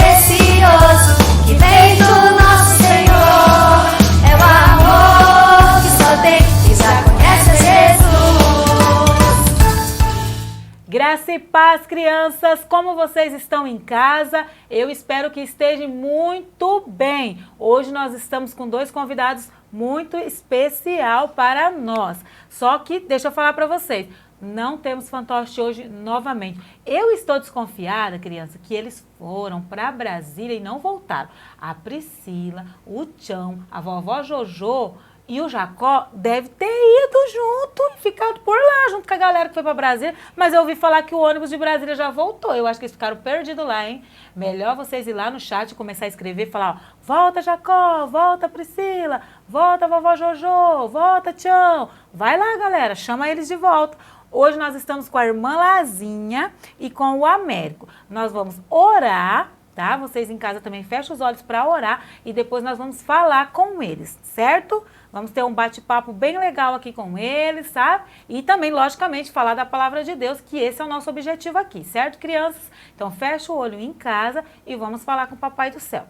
precioso que vem do nosso Senhor. É o amor que só tem quem já conhece Jesus. Graça e paz, crianças! Como vocês estão em casa? Eu espero que estejam muito bem. Hoje nós estamos com dois convidados muito especial para nós. Só que, deixa eu falar para vocês, não temos fantoche hoje novamente. Eu estou desconfiada, criança, que eles foram para Brasília e não voltaram. A Priscila, o Tião, a vovó Jojo e o Jacó devem ter ido junto e ficado por lá, junto com a galera que foi para Brasília. Mas eu ouvi falar que o ônibus de Brasília já voltou. Eu acho que eles ficaram perdidos lá, hein? Melhor vocês ir lá no chat e começar a escrever e falar, ó, volta Jacó, volta Priscila, volta vovó Jojo, volta Tião. Vai lá, galera, chama eles de volta. Hoje nós estamos com a irmã Lazinha e com o Américo. Nós vamos orar, tá? Vocês em casa também fecham os olhos para orar e depois nós vamos falar com eles, certo? Vamos ter um bate-papo bem legal aqui com eles, sabe? E também, logicamente, falar da palavra de Deus, que esse é o nosso objetivo aqui, certo, crianças? Então, fecha o olho em casa e vamos falar com o Papai do Céu.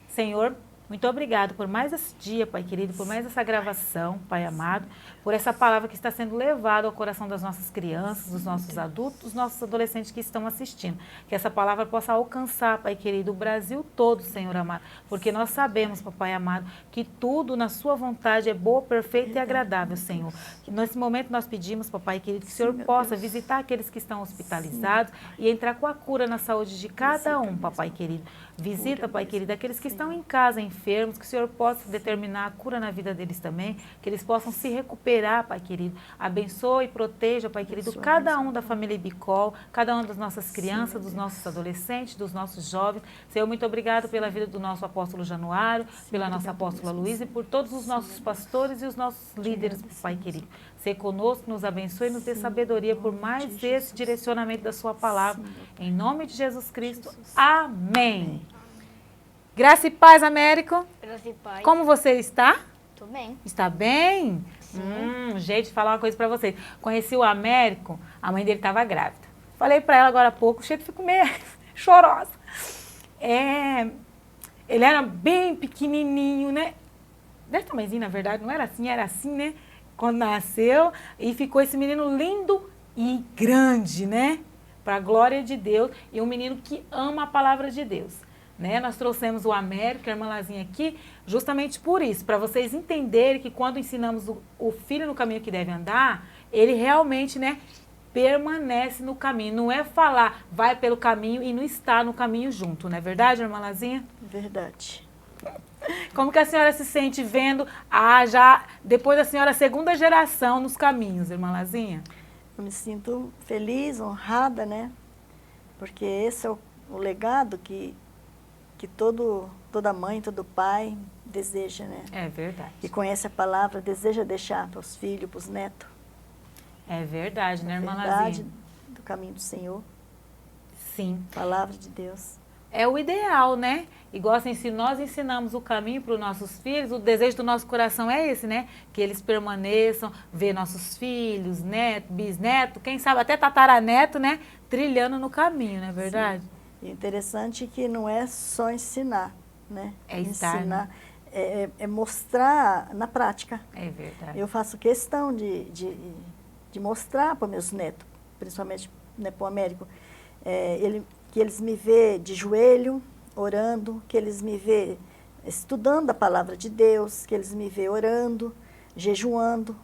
Senhor, muito obrigado por mais esse dia, Pai querido, por mais essa gravação, Pai amado, por essa palavra que está sendo levada ao coração das nossas crianças, dos nossos adultos, dos nossos adolescentes que estão assistindo. Que essa palavra possa alcançar, Pai querido, o Brasil todo, Senhor amado, porque nós sabemos, Papai amado, que tudo na sua vontade é boa, perfeita e agradável, Senhor. Que nesse momento nós pedimos, Papai querido, que o Senhor possa visitar aqueles que estão hospitalizados e entrar com a cura na saúde de cada um, Papai querido. Visita, Pai querido, aqueles que estão em casa enfermos, que o Senhor possa determinar a cura na vida deles também, que eles possam se recuperar, Pai querido. Abençoe e proteja, Pai querido, cada um da família Bicol, cada uma das nossas crianças, dos nossos adolescentes, dos nossos jovens. Senhor, muito obrigado pela vida do nosso apóstolo Januário, pela nossa apóstola Luísa e por todos os nossos pastores e os nossos líderes, Pai querido. Ser conosco, nos abençoe e nos dê sabedoria por mais esse direcionamento da sua palavra. Em nome de Jesus Cristo. Amém. Graça e paz, Américo. Graça e paz. Como você está? Tô bem. Está bem? Sim. Gente, falar uma coisa pra vocês. Conheci o Américo, a mãe dele estava grávida. Falei pra ela agora há pouco, o cheiro ficou meio chorosa. Ele era bem pequenininho, né? Desse tamanhozinho, na verdade, não era assim, né? Quando nasceu, e ficou esse menino lindo e grande, né? Para a glória de Deus, e um menino que ama a palavra de Deus. Né? Nós trouxemos o Américo, a irmã Lazinha aqui, justamente por isso, para vocês entenderem que quando ensinamos o filho no caminho que deve andar, ele realmente, né, permanece no caminho. Não é falar, vai pelo caminho e não está no caminho junto, não é verdade, irmã Lazinha? Verdade. Como que a senhora se sente vendo, já depois da senhora, a segunda geração nos caminhos, irmã Lazinha? Eu me sinto feliz, honrada, né? Porque esse é o legado que toda mãe, todo pai deseja, né? É verdade. Que conhece a palavra, deseja deixar para os filhos, para os netos. É verdade, né, irmã Verdade Lazinha? do caminho do Senhor. Sim. Palavra de Deus. É o ideal, né? Igual assim, se nós ensinamos o caminho para os nossos filhos, o desejo do nosso coração é esse, né? Que eles permaneçam, ver nossos filhos, neto, bisneto, quem sabe até tataraneto, né? Trilhando no caminho, não é verdade? Sim. E interessante é que não é só ensinar, né? É estar, ensinar, é mostrar na prática. É verdade. Eu faço questão de mostrar para meus netos, principalmente, né, para o Américo, que eles me vê de joelho, orando, que eles me vê estudando a palavra de Deus, que eles me vê orando, jejuando,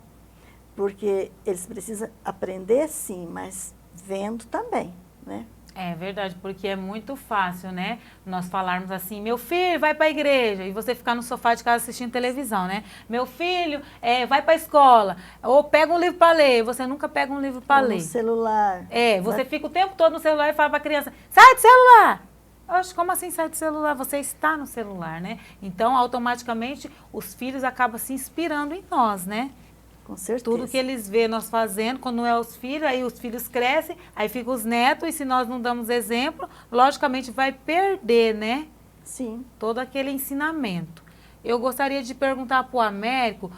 porque eles precisam aprender sim, mas vendo também, né? É verdade, porque é muito fácil, né? Nós falarmos assim, meu filho, vai para a igreja, e você ficar no sofá de casa assistindo televisão, né? Meu filho, vai para a escola, ou pega um livro para ler, você nunca pega um livro para ler. No celular. Você fica o tempo todo no celular e fala para a criança, sai do celular! Oxe, como assim sai do celular? Você está no celular, né? Então, automaticamente, os filhos acabam se inspirando em nós, né? Com certeza. Tudo que eles vê nós fazendo, quando não é os filhos, aí os filhos crescem, aí ficam os netos, e se nós não damos exemplo, logicamente vai perder, né? Sim. Todo aquele ensinamento. Eu gostaria de perguntar para o Américo,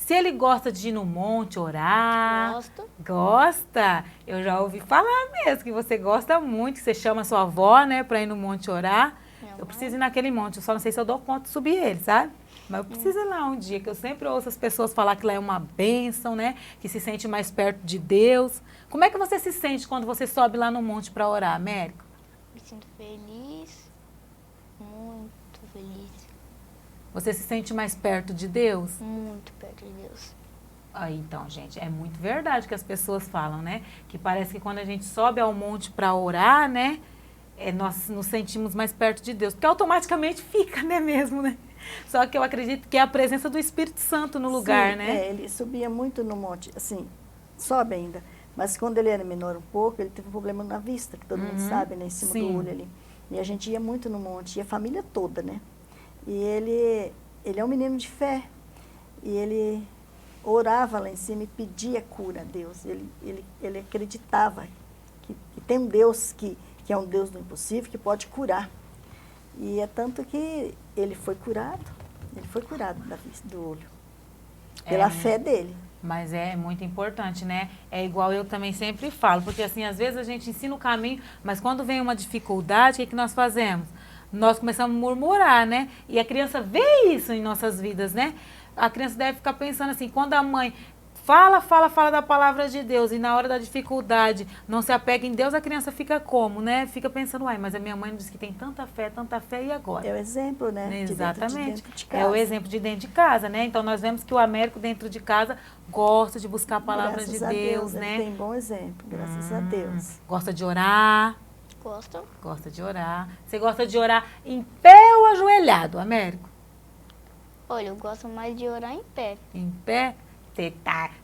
se ele gosta de ir no monte orar. Gosto. Gosta? Eu já ouvi falar mesmo que você gosta muito, que você chama a sua avó, né, pra ir no monte orar. Eu preciso ir naquele monte, eu só não sei se eu dou conta de subir ele, sabe? Mas eu preciso ir lá um dia, que eu sempre ouço as pessoas falar que lá é uma bênção, né? Que se sente mais perto de Deus. Como é que você se sente quando você sobe lá no monte para orar, Américo? Me sinto feliz. Muito feliz. Você se sente mais perto de Deus? Muito perto de Deus. Aí, então, gente, é muito verdade que as pessoas falam, né? Que parece que quando a gente sobe ao monte para orar, né? Nós nos sentimos mais perto de Deus. Porque automaticamente fica, né mesmo, né? Só que eu acredito que é a presença do Espírito Santo no lugar, Sim, né? ele subia muito no monte, assim, sobe ainda. Mas quando ele era menor um pouco, ele teve um problema na vista, que todo mundo sabe, né? Em cima Sim. do olho ali. E a gente ia muito no monte, e a família toda, né? E ele é um menino de fé. E ele orava lá em cima e pedia cura a Deus. Ele acreditava que tem um Deus que é um Deus do impossível, que pode curar. E é tanto que ele foi curado da vista, do olho, pela fé dele. Mas é muito importante, né? É igual eu também sempre falo, porque assim, às vezes a gente ensina o caminho, mas quando vem uma dificuldade, o que nós fazemos? Nós começamos a murmurar, né? E a criança vê isso em nossas vidas, né? A criança deve ficar pensando assim, quando a mãe fala da palavra de Deus e na hora da dificuldade não se apega em Deus, a criança fica como, né? Fica pensando, uai, mas a minha mãe disse que tem tanta fé, e agora? É o exemplo, né? Exatamente. De dentro de casa. É o exemplo de dentro de casa, né? Então nós vemos que o Américo dentro de casa gosta de buscar a palavra Graças de a Deus, ele né? tem bom exemplo, graças a Deus. Gosta de orar. Gosto. Gosta de orar. Você gosta de orar em pé ou ajoelhado, Américo? Olha, eu gosto mais de orar em pé. Em pé? Você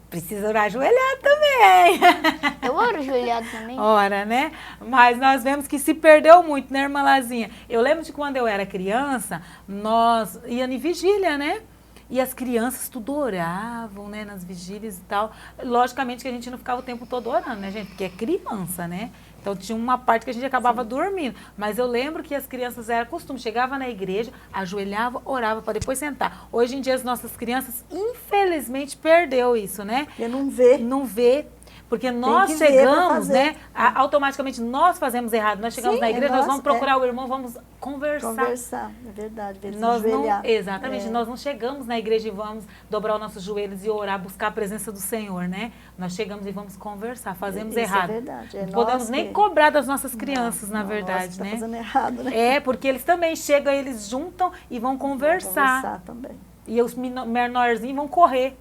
precisa orar ajoelhado também. Eu oro ajoelhado também. Ora, né? Mas nós vemos que se perdeu muito, né, irmã Lazinha? Eu lembro de quando eu era criança, nós íamos em vigília, né? E as crianças tudo oravam, né, nas vigílias e tal. Logicamente que a gente não ficava o tempo todo orando, né, gente? Porque é criança, né? Então tinha uma parte que a gente acabava dormindo. Mas eu lembro que as crianças era costume, chegava na igreja, ajoelhava, orava para depois sentar. Hoje em dia as nossas crianças, infelizmente, perdeu isso, né? Porque não vê. Não vê. Porque nós que ver pra chegamos, fazer. né? Automaticamente nós fazemos errado. Nós chegamos Sim, na igreja, é nós nós, vamos procurar o irmão, vamos conversar. Conversar, é verdade. Vezes Nós não, ajoelhar. exatamente, nós não chegamos na igreja e vamos dobrar os nossos joelhos e orar, buscar a presença do Senhor, né? Nós chegamos e vamos conversar, fazemos Isso errado. É verdade. Não podemos nem cobrar das nossas crianças, na Não, verdade, nós tá né? fazendo errado, né? É, porque eles também chegam, eles juntam e vão conversar. Conversar também. E os menorzinhos vão correr.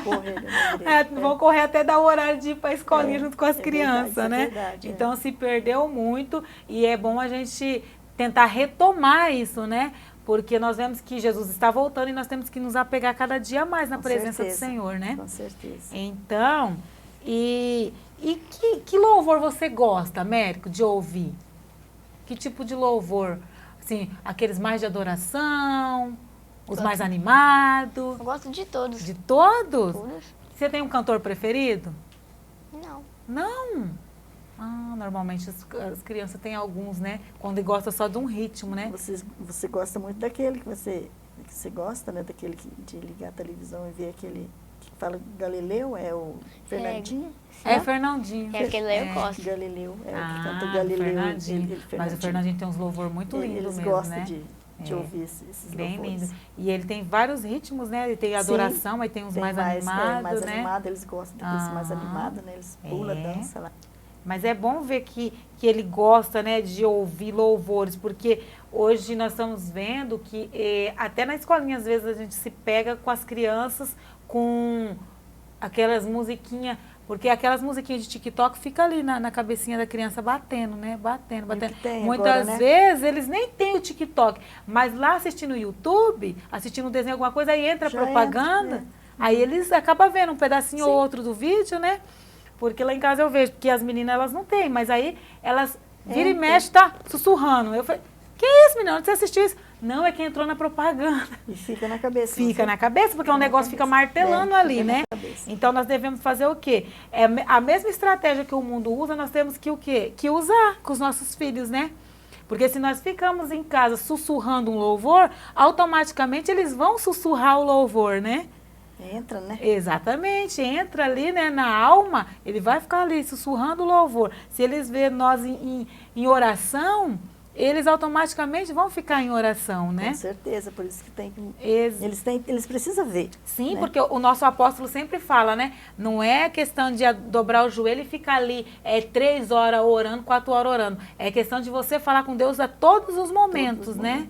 Correr na igreja. Vão correr até dar o horário de ir para a escolinha junto com as é crianças, verdade, né? é verdade, Então se perdeu muito e é bom a gente tentar retomar isso, né? Porque nós vemos que Jesus está voltando e nós temos que nos apegar cada dia mais na Com presença certeza, do Senhor, né? Com certeza. Então, que louvor você gosta, Américo, de ouvir? Que tipo de louvor? Assim, aqueles mais de adoração, os mais animados? Eu gosto de todos. De todos? Todos? Você tem um cantor preferido? Não. Não? Normalmente as crianças têm alguns, né? Quando gosta só de um ritmo, né? Você gosta muito daquele que você gosta, né? Daquele de ligar a televisão e ver aquele que fala Galileu, é o Fernandinho? É Fernandinho. É aquele lá eu gosto. Galileu, é o que canta Galileu. Fernandinho. Mas o Fernandinho tem uns louvor muito lindo Eles mesmo, gostam né? de ouvir esses Bem louvores. lindo. E ele tem vários ritmos, né? Ele tem adoração, mas tem uns mais animados, mais né? animado, eles gostam daqueles mais animados, né? Eles pulam, dançam lá. Mas é bom ver que ele gosta, né, de ouvir louvores, porque hoje nós estamos vendo que até na escolinha, às vezes, a gente se pega com as crianças com aquelas musiquinhas, porque aquelas musiquinhas de TikTok ficam ali na cabecinha da criança batendo, né? Batendo. Muitas agora, né? vezes eles nem têm o TikTok, mas lá assistindo o YouTube, assistindo um desenho, alguma coisa, aí entra Já propaganda, entra, aí eles acabam vendo um pedacinho ou outro do vídeo, né? Porque lá em casa eu vejo, porque as meninas elas não têm, mas aí elas vira e mexe, tá sussurrando. Eu falei, que isso, menina? Onde você assistiu isso? Não, é que entrou na propaganda. E fica na cabeça. Fica na cabeça, porque o negócio fica martelando ali, né? Então nós devemos fazer o quê? A mesma estratégia que o mundo usa, nós temos que o quê? Que usar com os nossos filhos, né? Porque se nós ficamos em casa sussurrando um louvor, automaticamente eles vão sussurrar o louvor, né? Entra, né? Exatamente, entra ali, né, na alma, ele vai ficar ali sussurrando louvor. Se eles verem nós em oração, eles automaticamente vão ficar em oração, né? Com certeza, por isso que tem que... Ex- Eles precisam ver. Sim, né? porque o nosso apóstolo sempre fala, né? Não é questão de dobrar o joelho e ficar ali 3 horas orando, 4 horas orando. É questão de você falar com Deus a todos os momentos, né?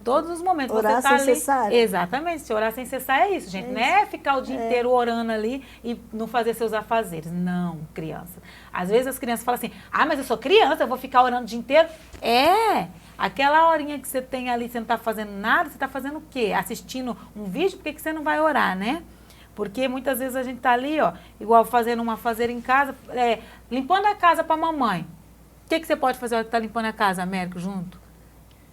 Todos os momentos. Orar você tá sem ali, cessar. Exatamente, se orar sem cessar é isso, gente. Não é ficar o dia inteiro orando ali e não fazer seus afazeres. Não, criança. Às vezes as crianças falam assim, mas eu sou criança, eu vou ficar orando o dia inteiro. Aquela horinha que você tem ali, você não está fazendo nada, você está fazendo o quê? Assistindo um vídeo, por que você não vai orar, né? Porque muitas vezes a gente está ali, ó, igual fazendo um afazer em casa, limpando a casa para a mamãe. O que você pode fazer na hora que está limpando a casa, Américo, junto?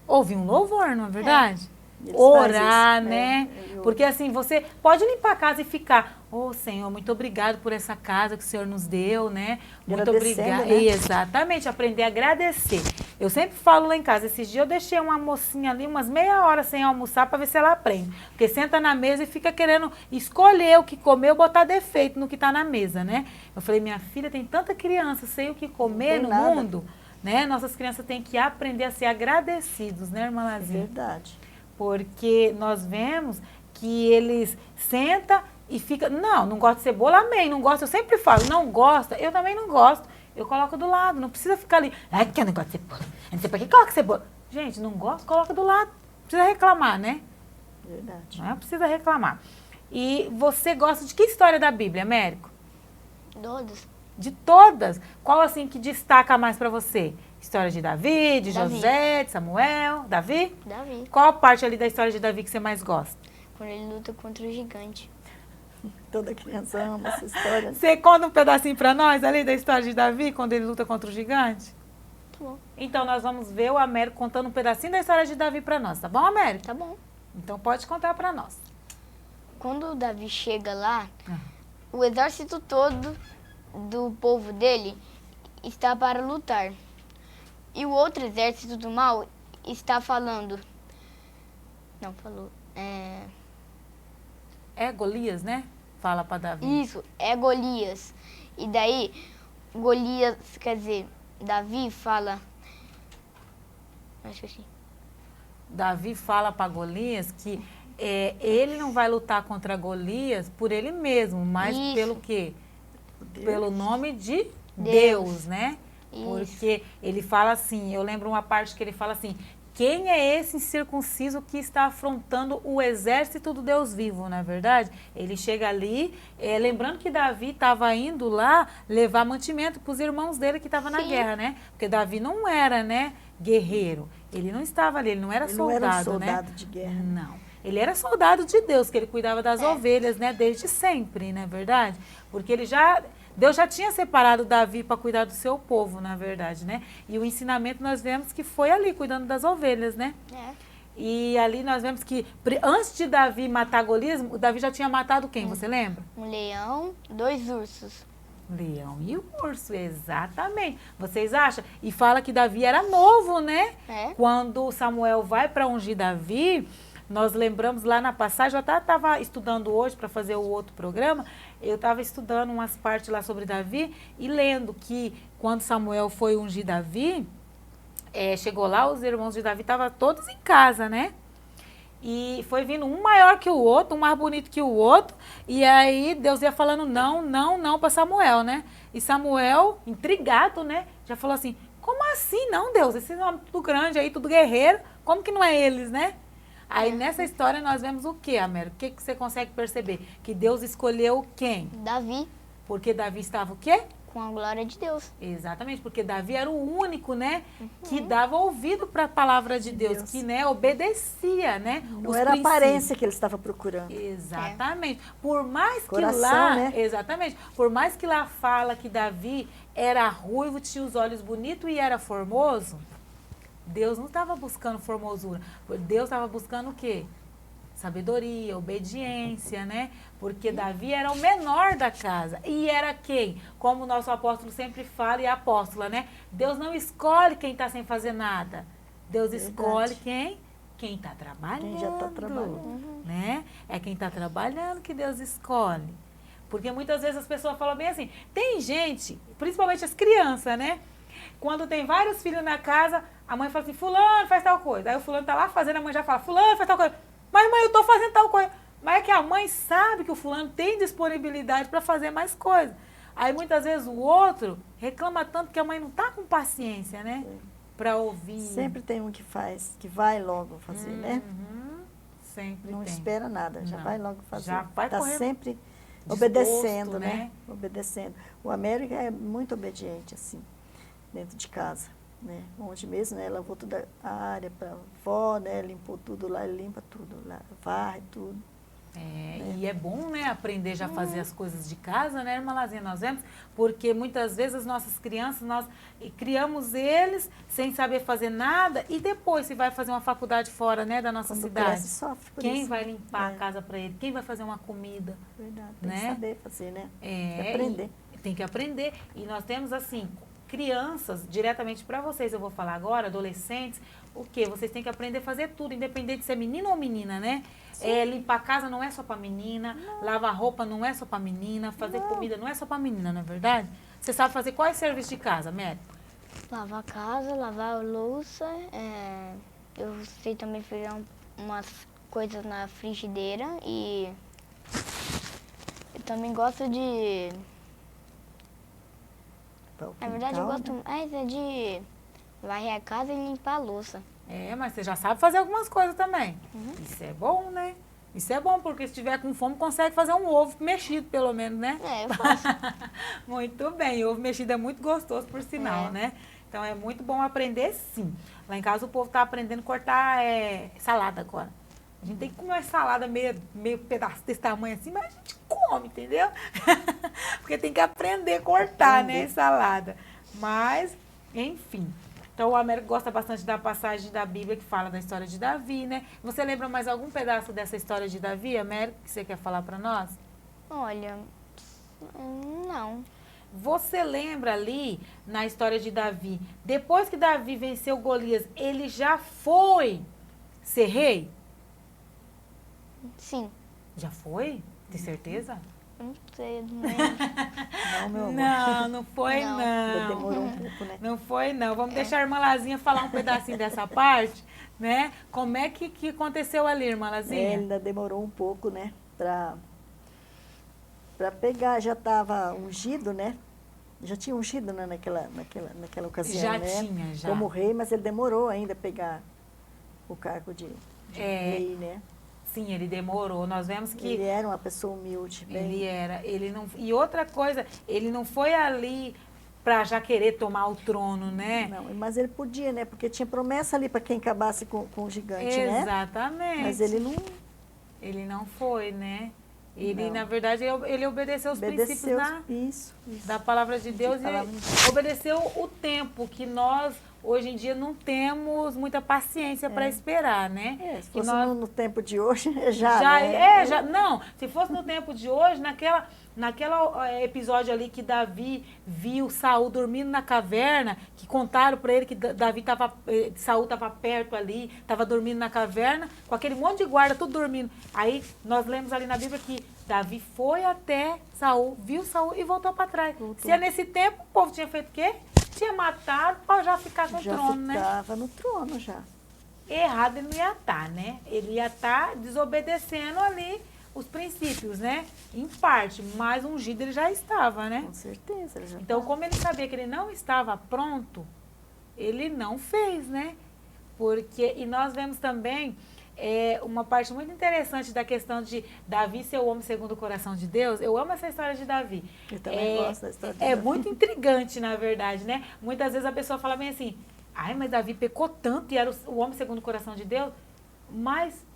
Ouvir um louvor, não é verdade? Eles Orar, fazem isso, né? Porque assim, você pode limpar a casa e ficar, Senhor, muito obrigado por essa casa que o Senhor nos deu, né? Muito Agradecendo, obrigado. né? Exatamente, aprender a agradecer. Eu sempre falo lá em casa, esses dias eu deixei uma mocinha ali umas meia hora sem almoçar para ver se ela aprende. Porque senta na mesa e fica querendo escolher o que comer ou botar defeito no que está na mesa, né? Eu falei, minha filha, tem tanta criança sem o que comer no nada. mundo, né? Nossas crianças têm que aprender a ser agradecidos, né, irmã É Lazinha? verdade. Porque nós vemos que eles sentam e ficam, não gosto de cebola, amém, não gosto, eu sempre falo, não gosta, eu também não gosto, eu coloco do lado, não precisa ficar ali, que eu não gosto de cebola, eu não sei pra que coloca cebola. Gente, não gosto, coloca do lado, não precisa reclamar, né? Verdade. Não precisa reclamar. E você gosta de que história da Bíblia, Américo? Todos. De todas. Qual assim que destaca mais pra você? História de Davi, de Davi. José, de Samuel, Davi? Davi. Qual a parte ali da história de Davi que você mais gosta? Quando ele luta contra o gigante. Toda criança ama essa história. Você conta um pedacinho pra nós ali da história de Davi, quando ele luta contra o gigante? Tá bom. Então nós vamos ver o Américo contando um pedacinho da história de Davi pra nós, tá bom, Américo? Tá bom. Então pode contar pra nós. Quando o Davi chega lá, o exército todo do povo dele está para lutar. E o outro exército do mal está falando. Não, falou. É Golias, né? Fala pra Davi. Isso, é Golias. E daí, Golias, quer dizer, Davi fala. Acho que assim. Davi fala pra Golias que ele não vai lutar contra Golias por ele mesmo, mas Isso. pelo quê? Deus. Pelo nome de Deus. Deus, né? Isso. Porque ele fala assim, eu lembro uma parte que ele fala assim, quem é esse incircunciso que está afrontando o exército do Deus vivo, não é verdade? Ele chega ali, lembrando que Davi estava indo lá levar mantimento para os irmãos dele que estavam na Sim. guerra, né? Porque Davi não era, né, guerreiro. Ele não estava ali, ele não era Ele não soldado, era um soldado né? de guerra. Não. Ele era soldado de Deus, que ele cuidava das ovelhas, né, desde sempre, não é verdade? Porque Deus já tinha separado Davi para cuidar do seu povo, na verdade, né? E o ensinamento nós vemos que foi ali, cuidando das ovelhas, né? E ali nós vemos que, antes de Davi matar Golias, o Davi já tinha matado quem, você lembra? Um leão, 2 ursos. O leão e o urso, exatamente. Vocês acham? E fala que Davi era novo, né? Quando Samuel vai para ungir Davi, nós lembramos lá na passagem, eu até estava estudando hoje para fazer o outro programa, eu estava estudando umas partes lá sobre Davi e lendo que quando Samuel foi ungir Davi, chegou lá, os irmãos de Davi estavam todos em casa, né? E foi vindo um maior que o outro, um mais bonito que o outro, e aí Deus ia falando não para Samuel, né? E Samuel, intrigado, né? Já falou assim, como assim não, Deus? Esse nome tudo grande aí, tudo guerreiro, como que não é eles, né? Aí nessa história nós vemos o que, Américo? O que você consegue perceber? Que Deus escolheu quem? Davi, Porque Davi estava o quê? com a glória de Deus. Exatamente, porque Davi era o único, né, que dava ouvido para a palavra de Deus, que, né, obedecia, né, Não os era a princípios. aparência que ele estava procurando. Exatamente. Por mais que Coração, lá, né? exatamente, por mais que lá fala que Davi era ruivo, tinha os olhos bonitos e era formoso, Deus não estava buscando formosura. Deus estava buscando o quê? Sabedoria, obediência, né? Porque Davi era o menor da casa. E era quem? Como o nosso apóstolo sempre fala, e a apóstola, né? Deus não escolhe quem está sem fazer nada. Deus escolhe quem quem está trabalhando. Quem já está trabalhando. Né? É quem está trabalhando que Deus escolhe. Porque muitas vezes as pessoas falam bem assim, tem gente, principalmente as crianças, né? Quando tem vários filhos na casa, a mãe fala assim, fulano faz tal coisa. Aí o fulano tá lá fazendo, a mãe já fala, fulano faz tal coisa. Mas mãe, eu tô fazendo tal coisa. Mas é que a mãe sabe que o fulano tem disponibilidade para fazer mais coisas. Aí muitas vezes o outro reclama tanto que a mãe não tá com paciência, né? Para ouvir. Sempre tem um que faz, que vai logo fazer, né? Sempre Não tem. espera nada, já Não. vai logo fazer. Já vai Está correr sempre disposto, obedecendo, né? né? Obedecendo. O América é muito obediente, assim, dentro de casa, né? Ontem mesmo, né, ela lavou toda a área para a avó, né? Limpou tudo lá, ele limpa tudo lá, varre tudo. E é bom, né, aprender já a fazer as coisas de casa, né, irmã Lazinha, nós vemos, porque muitas vezes as nossas crianças, nós criamos eles sem saber fazer nada e depois se vai fazer uma faculdade fora, né, da nossa Quando cidade. cresce, sofre por Quem isso. vai limpar a casa para ele? Quem vai fazer uma comida? Verdade, tem né? que saber fazer, né? É, Tem que aprender. Tem que aprender. E nós temos, assim, crianças, diretamente para vocês, eu vou falar agora, adolescentes, o quê? Vocês têm que aprender a fazer tudo, independente de ser menino ou menina, né? Limpar a casa não é só para menina, lavar roupa não é só para menina, fazer comida não é só para menina, não é verdade? Você sabe fazer quais serviços de casa, Mary? Lavar a casa, lavar a louça. Eu sei também fazer umas coisas na frigideira e eu também gosto de... Na verdade, eu gosto mais de varrer a casa e limpar a louça. Mas você já sabe fazer algumas coisas também. Isso é bom, né? Isso é bom, porque se tiver com fome, consegue fazer um ovo mexido, pelo menos, né? Eu faço. Muito bem, ovo mexido é muito gostoso, por sinal, né? Então, é muito bom aprender, sim. Lá em casa, o povo tá aprendendo a cortar salada agora. A gente tem que comer uma salada meio pedaço desse tamanho assim, mas a gente come, entendeu? Porque tem que aprender a cortar, né, salada. Mas, enfim. Então, o Américo gosta bastante da passagem da Bíblia que fala da história de Davi, né? Você lembra mais algum pedaço dessa história de Davi, Américo, que você quer falar para nós? Olha, não. Você lembra ali, na história de Davi, depois que Davi venceu Golias, ele já foi ser rei? Sim. Já foi? Tem certeza? Não sei, não lembro. Não, meu amor. Não foi Não. Ainda não. demorou um pouco, né? Não foi não. Vamos deixar a irmã Lazinha falar um pedacinho dessa parte, né? Como é que aconteceu ali, irmã Lazinha? Ainda demorou um pouco, né? Para pegar, já estava ungido, né? Já tinha ungido, né, naquela ocasião, Já né? tinha, já. Como rei, mas ele demorou ainda a pegar o cargo de rei, né? Sim, ele demorou. Nós vemos que Ele era uma pessoa humilde, bem... ele não. E outra coisa, ele não foi ali para já querer tomar o trono, né? Não, mas ele podia, né? Porque tinha promessa ali para quem acabasse com o gigante, né? Exatamente. Mas ele não Ele não foi, né? Ele, Não. na verdade, ele obedeceu os princípios isso. da palavra de Deus palavra de e obedeceu o tempo que nós, hoje em dia, não temos muita paciência para esperar, né? Se Que fosse nós- no tempo de hoje, né? Não, se fosse no tempo de hoje, naquela episódio ali que Davi viu Saul dormindo na caverna, que contaram para ele que Saul estava perto ali, estava dormindo na caverna, com aquele monte de guarda, tudo dormindo. Aí nós lemos ali na Bíblia que Davi foi até Saul, viu Saul e voltou para trás. Voltou. Se é nesse tempo, o povo tinha feito o quê? Tinha matado para já ficar com o Já trono, né? ficava no trono já. Errado ele não ia estar, né? Ele ia estar desobedecendo ali os princípios, né? Em parte, mas ungido ele já estava, né? Com certeza. Ele já Então, estava. como ele sabia que ele não estava pronto, ele não fez, né? E nós vemos também uma parte muito interessante da questão de Davi ser o homem segundo o coração de Deus. Eu amo essa história de Davi. Eu também gosto da história de É Davi. muito intrigante, na verdade, né? Muitas vezes a pessoa fala bem assim, ai, mas Davi pecou tanto e era o homem segundo o coração de Deus. Mas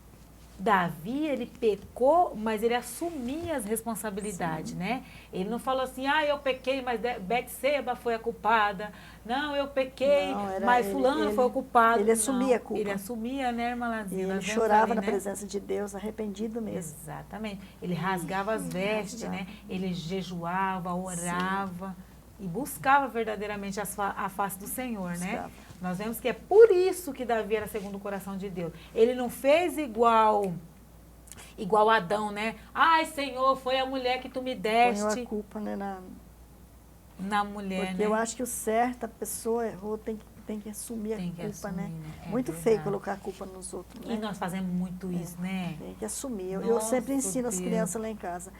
Davi, ele pecou, mas ele assumia as responsabilidades, né? Ele não falou assim, eu pequei, mas Betseba foi a culpada. Não, eu pequei, Não, era mas ele- fulano foi o culpado. ele assumia Não, a culpa. Ele assumia, né, irmã E Lazinha? ele Nós vemos chorava ali, na né? presença de Deus, arrependido mesmo. Exatamente. Ele rasgava as vestes, rasgava. né? Ele jejuava, orava e buscava verdadeiramente a face do Senhor, né? Buscava. Nós vemos que é por isso que Davi era segundo o coração de Deus. Ele não fez igual Adão, né? Ai, Senhor, foi a mulher que tu me Ponham deste. a culpa, né, Na mulher, porque né? eu acho que o certo, a pessoa errou, tem que assumir Tem a que culpa, assumir, né? né? É Muito verdade. feio colocar a culpa nos outros, E né? nós fazemos muito isso, né? Tem que assumir. Eu Nossa, sempre ensino as Deus. crianças lá em casa.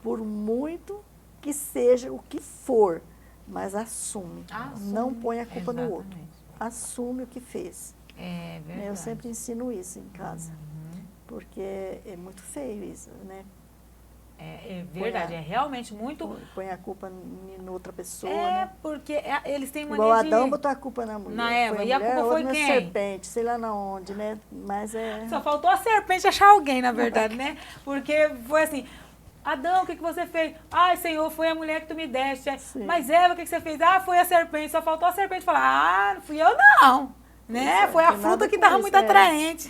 Por muito que seja o que for, mas assume. Não põe a culpa no outro. Exatamente. Assume o que fez. É verdade. Eu sempre ensino isso em casa. Uhum. Porque é muito feio isso, né? É verdade, é realmente muito... Põe a culpa em outra pessoa, É, né? porque eles têm Igual mania Adão de... botou a culpa na mulher. Na Eva. Foi E a mulher, culpa foi outra na quem? serpente, sei lá na onde, né? Mas é... Só faltou a serpente achar alguém, na verdade, né? Porque foi assim, Adão, o que você fez? Ai, Senhor, foi a mulher que tu me deste. Sim. Mas Eva, o que você fez? Ah, foi a serpente. Só faltou a serpente falar, não fui eu não. Né? Isso, Foi a tem fruta nada que com estava isso, muito atraente.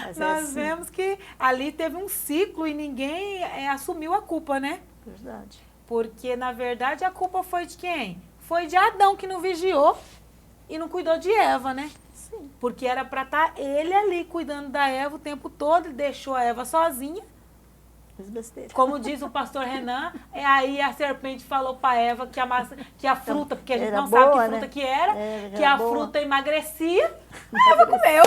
Mas Nós assim, vemos que ali teve um ciclo e ninguém assumiu a culpa, né? verdade. Porque, na verdade, a culpa foi de quem? Foi de Adão, que não vigiou e não cuidou de Eva, né? Sim. Porque era para estar ele ali cuidando da Eva o tempo todo e deixou a Eva sozinha. Fiz besteira. Como diz o pastor Renan, aí a serpente falou para Eva que a fruta, porque a gente era não sabe boa, que fruta né? que era, Era que a boa. fruta emagrecia. A Eva comeu.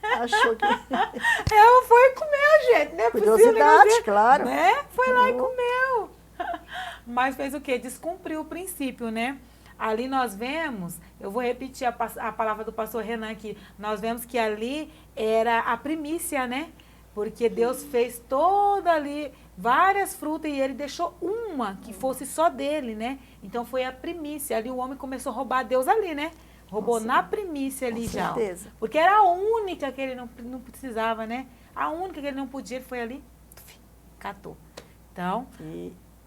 Achou que... Ela foi comer, gente. Não é possível. Curiosidade, né? claro. Né? Foi lá e Oh. comeu. Mas fez o quê? Descumpriu o princípio, né? Ali nós vemos, eu vou repetir a palavra do pastor Renan aqui, nós vemos que ali era a primícia, né? Porque Deus fez toda ali, várias frutas, e ele deixou uma que fosse só dele, né? Então foi a primícia. Ali o homem começou a roubar Deus ali, né? Roubou Com na primícia ali Com já. ó. certeza. Porque era a única que ele não precisava, né? A única que ele não podia, ele foi ali, catou. Então,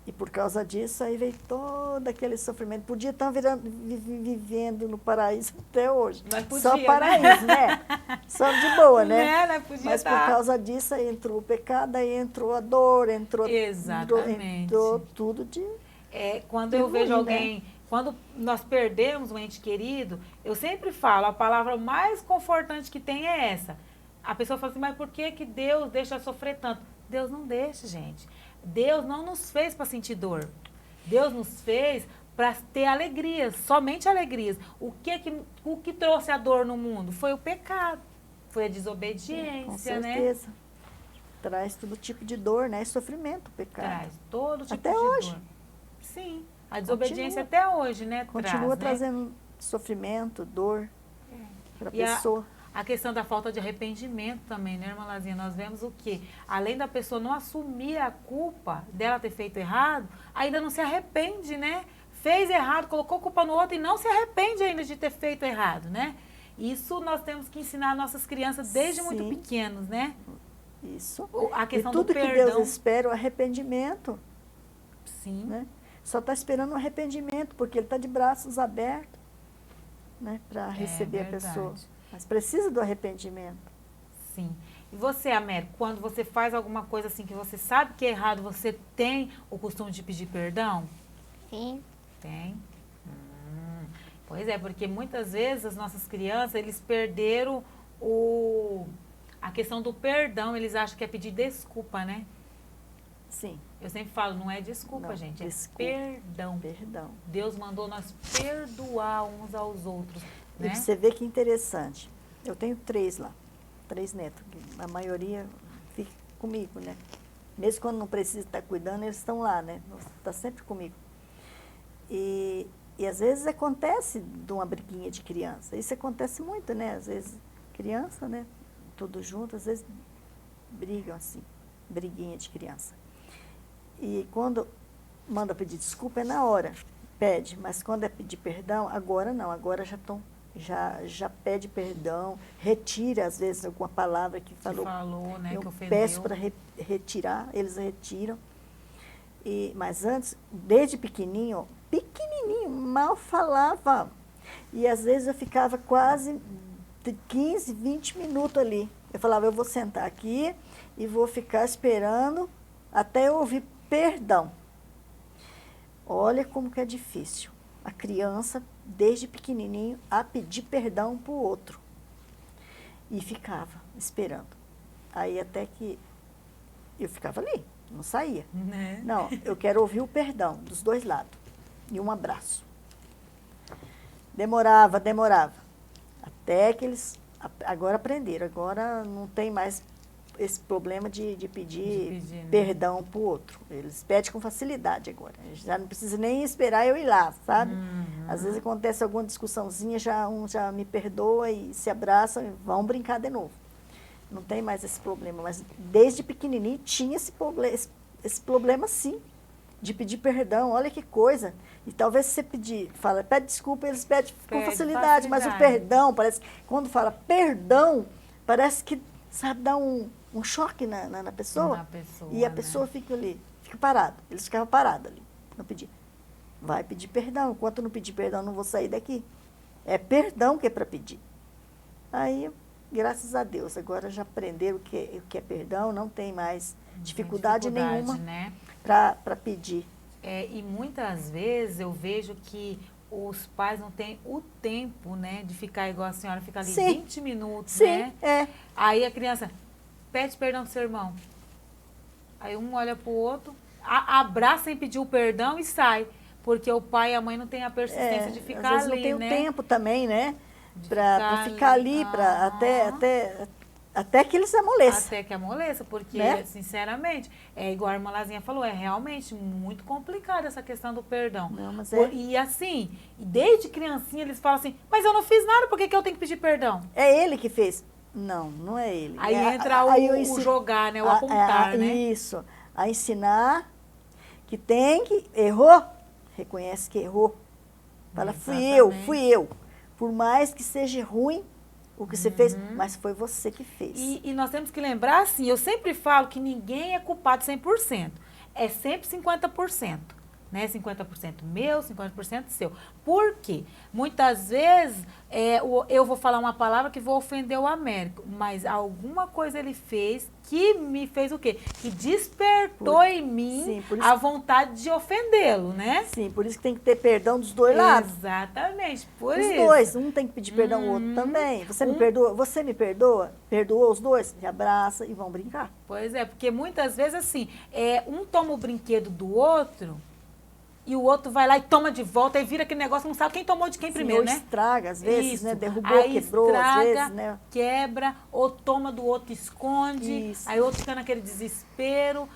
E por causa disso, aí veio todo aquele sofrimento. Podia estar vivendo no paraíso até hoje. Mas podia, Só né? paraíso, né? Só de boa, né? né? Podia Mas por estar. causa disso, aí entrou o pecado, aí entrou a dor, Exatamente. entrou tudo de... Quando Que eu vejo ruim, né? alguém, quando nós perdemos um ente querido, eu sempre falo, a palavra mais confortante que tem é essa. A pessoa fala assim, mas por que que Deus deixa eu sofrer tanto? Deus não deixa, gente. Deus não nos fez para sentir dor. Deus nos fez para ter alegrias, somente alegrias. O que trouxe a dor no mundo? Foi o pecado, foi a Com desobediência, né? certeza. Traz todo tipo de dor, né? Sofrimento, o pecado. Traz todo tipo Até de hoje. dor. Sim, a desobediência Continua. até hoje, né? Continua traz, né? trazendo sofrimento, dor para a E pessoa. A questão da falta de arrependimento também, né, irmã Lazinha? Nós vemos o quê? Além da pessoa não assumir a culpa dela ter feito errado, ainda não se arrepende, né? Fez errado, colocou culpa no outro e não se arrepende ainda de ter feito errado, né? Isso nós temos que ensinar nossas crianças desde muito Sim. pequenos, né? Isso. A E questão tudo do que perdão. Deus espera, o arrependimento, Sim, né? Só está esperando o arrependimento, porque Ele está de braços abertos, né? Para receber a verdade. pessoa. Mas precisa do arrependimento. sim. E você, Américo, quando você faz alguma coisa assim que você sabe que é errado, você tem o costume de pedir perdão? Sim. Tem. Pois é, porque muitas vezes as nossas crianças, eles perderam a questão do perdão, eles acham que é pedir desculpa, né? Sim, Eu sempre falo, não é desculpa, Não, gente, desculpa. é perdão. perdão. Deus mandou nós perdoar uns aos outros, E né? você vê que interessante. Eu tenho 3 lá, 3 netos. A maioria fica comigo, né? Mesmo quando não precisa estar cuidando, eles estão lá, né? Está sempre comigo. E às vezes acontece de uma briguinha de criança. Isso acontece muito, né? Às vezes criança, né? Tudo junto, às vezes brigam assim, briguinha de criança. E quando manda pedir desculpa é na hora, pede. Mas quando é pedir perdão, agora não, agora já pede perdão, retira às vezes alguma palavra que Que falou. falou, né, Eu que ofendeu. peço para retirar, eles retiram. Mas antes, desde pequenininho, mal falava. E às vezes eu ficava quase de 15, 20 minutos ali. Eu falava, eu vou sentar aqui e vou ficar esperando até eu ouvir perdão. Olha como que é difícil. A criança desde pequenininho, a pedir perdão para o outro. E ficava esperando. Aí até que eu ficava ali, não saía. Né? Não, eu quero ouvir o perdão dos dois lados. E um abraço. Demorava. Até que eles agora aprenderam. Agora não tem mais esse problema de pedir né? perdão para o outro. Eles pedem com facilidade agora. Já não precisa nem esperar eu ir lá, sabe? Às vezes acontece alguma discussãozinha, um já me perdoa e se abraçam e vão brincar de novo. Não tem mais esse problema. Mas desde pequenininho tinha esse problema sim, de pedir perdão. Olha que coisa. E talvez se você pede desculpa, eles pedem com facilidade. Mas o perdão, parece que quando fala perdão, parece que, sabe, dá um choque na pessoa. E a pessoa fica ali, fica parada. Eles ficavam parados ali, não pediam. Vai pedir perdão. Enquanto não pedir perdão, não vou sair daqui. É perdão que é para pedir. Aí, graças a Deus, agora já aprenderam o que é perdão, não tem mais dificuldade nenhuma, né, para pedir. E muitas vezes eu vejo que os pais não têm o tempo, né, de ficar igual a senhora, fica ali 20 minutos, né? Aí a criança pede perdão pro seu irmão. Aí um olha pro outro, abraça sem pedir o perdão e sai. Porque o pai e a mãe não têm a persistência de ficar às vezes ali, não tem né? o tempo também, né? Para ficar ali, até que eles amoleçam. Até que amoleça, porque, né? Sinceramente, é igual a irmã Lazinha falou, é realmente muito complicado essa questão do perdão. Não, mas E assim, desde criancinha eles falam assim, mas eu não fiz nada, por que eu tenho que pedir perdão? É ele que fez. Não, não é ele. Aí entra o jogar, né? O apontar, né? Isso. A ensinar que errou, reconhece que errou. Fala, fui eu. Por mais que seja ruim o que você fez, mas foi você que fez. E nós temos que lembrar, assim, eu sempre falo que ninguém é culpado 100%. É sempre 50%. Né? 50% meu, 50% seu. Por quê? Muitas vezes eu vou falar uma palavra que vou ofender o Américo, mas alguma coisa ele fez que me fez o quê? Que despertou em mim a vontade de ofendê-lo, né? Sim, por isso que tem que ter perdão dos dois lados. Exatamente, por os isso. Os dois, um tem que pedir perdão ao outro também. Você me perdoa? Você me perdoa? Perdoou os dois? Se abraça e vão brincar. Pois é, porque muitas vezes assim, um toma o brinquedo do outro e o outro vai lá e toma de volta, e vira aquele negócio, não sabe quem tomou de quem primeiro, né? Estraga, às vezes, isso. Né? Derrubou, aí quebrou, estraga, às vezes, né? Quebra, ou toma do outro, esconde, isso. Aí o outro fica naquele desespero.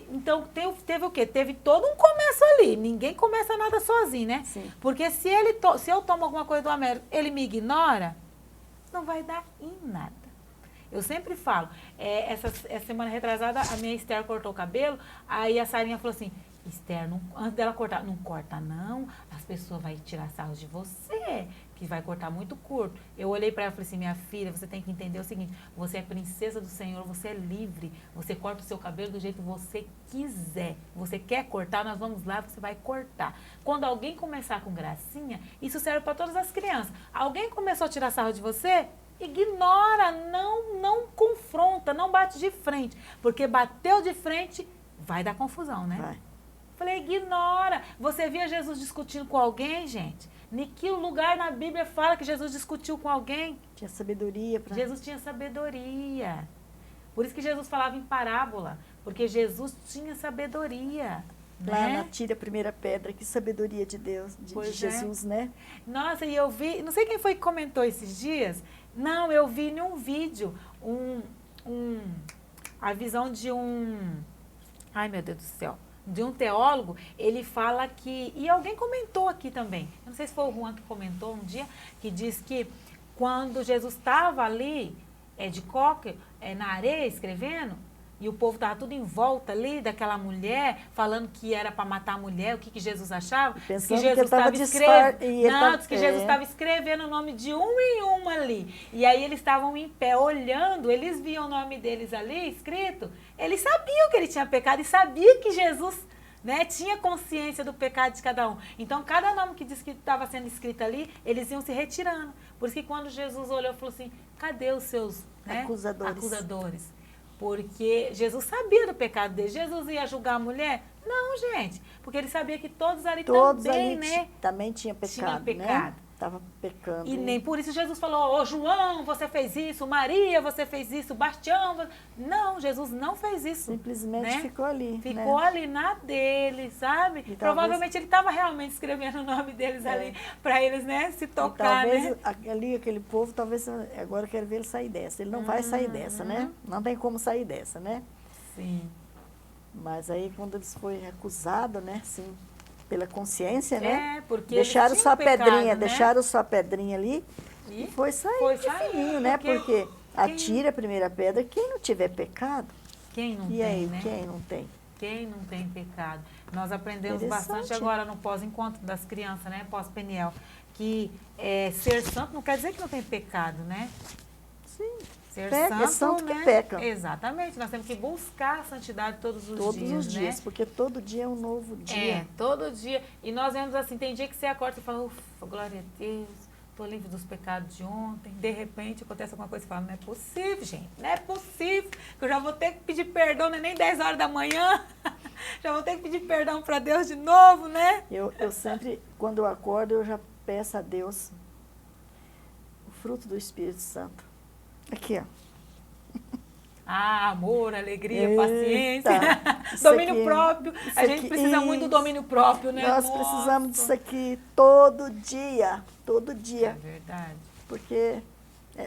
Então, teve o quê? Teve todo um começo ali. Ninguém começa nada sozinho, né? Sim. Porque se eu tomo alguma coisa do Américo, ele me ignora, não vai dar em nada. Eu sempre falo, essa semana retrasada, a minha Esther cortou o cabelo, aí a Sarinha falou assim, Esther, antes dela cortar, não corta não, as pessoas vão tirar sarro de você, que vai cortar muito curto. Eu olhei para ela e falei assim, minha filha, você tem que entender o seguinte, você é princesa do Senhor, você é livre, você corta o seu cabelo do jeito que você quiser. Você quer cortar, nós vamos lá, você vai cortar. Quando alguém começar com gracinha, isso serve para todas as crianças. Alguém começou a tirar sarro de você? Ignora, não confronta, não bate de frente, porque bateu de frente, vai dar confusão, né? Vai. Falei, ignora. Você via Jesus discutindo com alguém, gente? Em que lugar na Bíblia fala que Jesus discutiu com alguém? Tinha sabedoria. Jesus tinha sabedoria. Por isso que Jesus falava em parábola, porque Jesus tinha sabedoria. Lá né? na Tira a Primeira Pedra, que sabedoria de Deus, de Jesus, né? Nossa, e eu vi, não sei quem foi que comentou esses dias, não, eu vi em um vídeo, a visão de ai meu Deus do céu, de um teólogo, ele fala que, e alguém comentou aqui também, eu não sei se foi o Juan que comentou um dia, que diz que quando Jesus estava ali, de coque, na areia, escrevendo, e o povo estava tudo em volta ali daquela mulher, falando que era para matar a mulher, o que Jesus achava? Diz que Jesus estava escrevendo. Diz que Jesus estava escrevendo o nome de um em um ali. E aí eles estavam em pé, olhando, eles viam o nome deles ali escrito. Eles sabiam que ele tinha pecado e sabiam que Jesus, né, tinha consciência do pecado de cada um. Então, cada nome que diz que estava sendo escrito ali, eles iam se retirando. Por isso que quando Jesus olhou, falou assim, cadê os seus acusadores? Porque Jesus sabia do pecado dele. Jesus ia julgar a mulher? Não, gente. Porque ele sabia que todos ali também, né? Também tinham pecado, né? estava pecando. E nem por isso Jesus falou, ô João, você fez isso, Maria, você fez isso, Bastião. Não, Jesus não fez isso. Simplesmente né? ficou ali. Ficou né? ali na dele, sabe? E Provavelmente ele estava realmente escrevendo o nome deles ali para eles, né, se tocar, talvez né? ali aquele povo, talvez agora eu quero ver ele sair dessa. Ele não vai sair dessa, né? Não tem como sair dessa, né? Sim. Mas aí quando eles foram acusados, né, sim, pela consciência, né? Porque deixaram eles sua tinham pecado, pedrinha, né? deixaram sua pedrinha ali E e foi sair foi de sair, fininho, né? Porque quem- atira a primeira pedra quem não tiver pecado. Quem não E tem, aí, né? quem não tem? Quem não tem pecado? Nós aprendemos Interessante. bastante agora no pós-encontro das crianças, né? Pós-Peniel, que ser santo não quer dizer que não tem pecado, né? Sim. Ser Peca, é santo que né? peca. Exatamente. Nós temos que buscar a santidade todos os Todos dias, os dias, né? porque todo dia é um novo dia. Todo dia. E nós vemos assim, tem dia que você acorda e fala, ufa, glória a Deus, estou livre dos pecados de ontem. De repente acontece alguma coisa e fala, não é possível, gente, não é possível, que eu já vou ter que pedir perdão, não é nem 10 horas da manhã, já vou ter que pedir perdão para Deus de novo, né? Eu sempre, quando eu acordo, eu já peço a Deus o fruto do Espírito Santo. Aqui, ó. Amor, alegria, Eita, paciência, isso domínio aqui, próprio. isso A gente aqui, precisa muito do isso. domínio próprio, né? Nós Nossa. precisamos disso aqui todo dia, todo É dia. verdade, Porque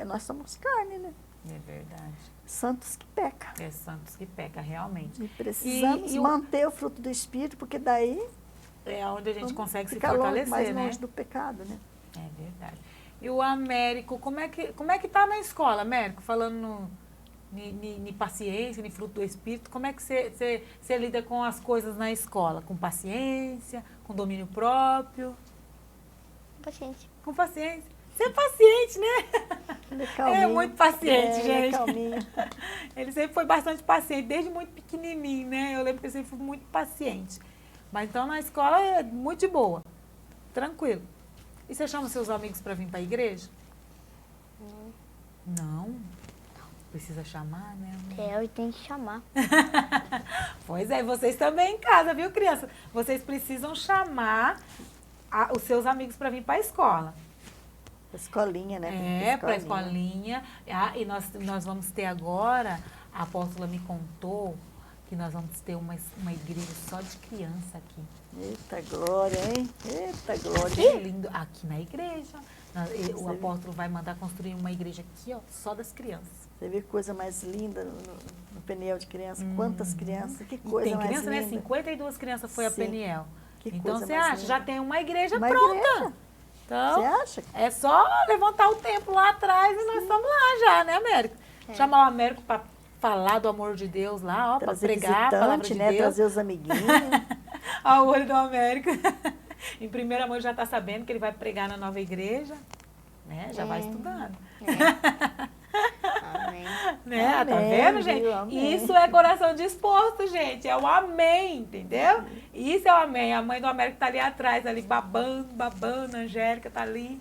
nós somos carne, né? é verdade. Santos que peca. É santos que peca, realmente. E precisamos E o- manter o fruto do Espírito, porque daí É onde a gente vamos consegue se ficar fortalecer, mais né? longe do pecado, né? É verdade. E o Américo, como é que tá na escola, Américo? Falando em paciência, em fruto do Espírito, como é que você lida com as coisas na escola? Com paciência, com domínio próprio? Paciência. Com paciência. Você é paciente, né? Ele é É calminho. muito paciente, Ele é gente. calminho. Ele sempre foi bastante paciente, desde muito pequenininho, né? Eu lembro que ele sempre foi muito paciente. Mas então na escola é muito de boa, tranquilo. E você chama seus amigos para vir para a igreja? Não? Precisa chamar, né? Eu tenho que chamar. Pois é, vocês também em casa, viu, criança? Vocês precisam chamar os seus amigos para vir para a escola. Escolinha, né? É, para a escolinha. E nós vamos ter agora, a apóstola me contou que nós vamos ter uma igreja só de criança aqui. Eita glória, hein? Eita glória. Que lindo. Aqui na igreja. O Você apóstolo vai mandar construir uma igreja aqui, ó, só das crianças. Você vê que coisa mais linda no peniel de criança. Quantas crianças, que coisa Tem mais criança, né? linda. 52 crianças foi a Sim. Peniel. Que Então coisa você mais acha? linda. Já tem uma igreja Uma pronta. igreja. Então, Você acha? é só levantar o templo lá atrás e nós estamos lá já, né, Américo? Chamar o Américo para falar do amor de Deus lá, ó, para Trazer pregar a palavra visitante, de né? Deus. Trazer os amiguinhos. Ao olho do Américo. Em primeiro amor já está sabendo que ele vai pregar na nova igreja, né? Já vai estudando. Amém. Né? Tá Amém, vendo, gente? viu? Amém. Isso é coração disposto, gente. É o amém, entendeu? Isso é o amém. A mãe do Américo tá ali atrás, ali babando, a Angélica tá ali.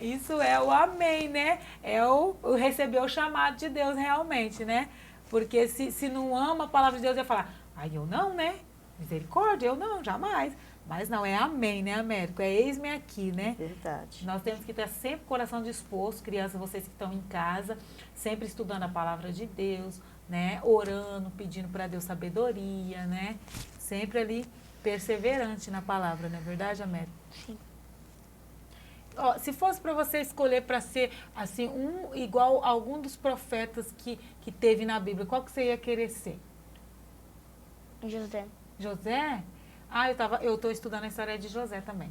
Isso é o amém, né? É o receber o chamado de Deus realmente, né? Porque se não ama a palavra de Deus, vai falar, ai, eu não, né? Misericórdia, eu não, jamais. Mas não, é amém, né, Américo? É eis-me aqui, né? Verdade. Nós temos que ter sempre o coração disposto, crianças, vocês que estão em casa, sempre estudando a palavra de Deus, né? Orando, pedindo para Deus sabedoria, né? Sempre ali perseverante na palavra, não é verdade, Américo? Sim. Ó, se fosse para você escolher para ser assim igual a algum dos profetas que teve na Bíblia, qual que você ia querer ser? José. José? Ah, eu estou estudando a história de José também.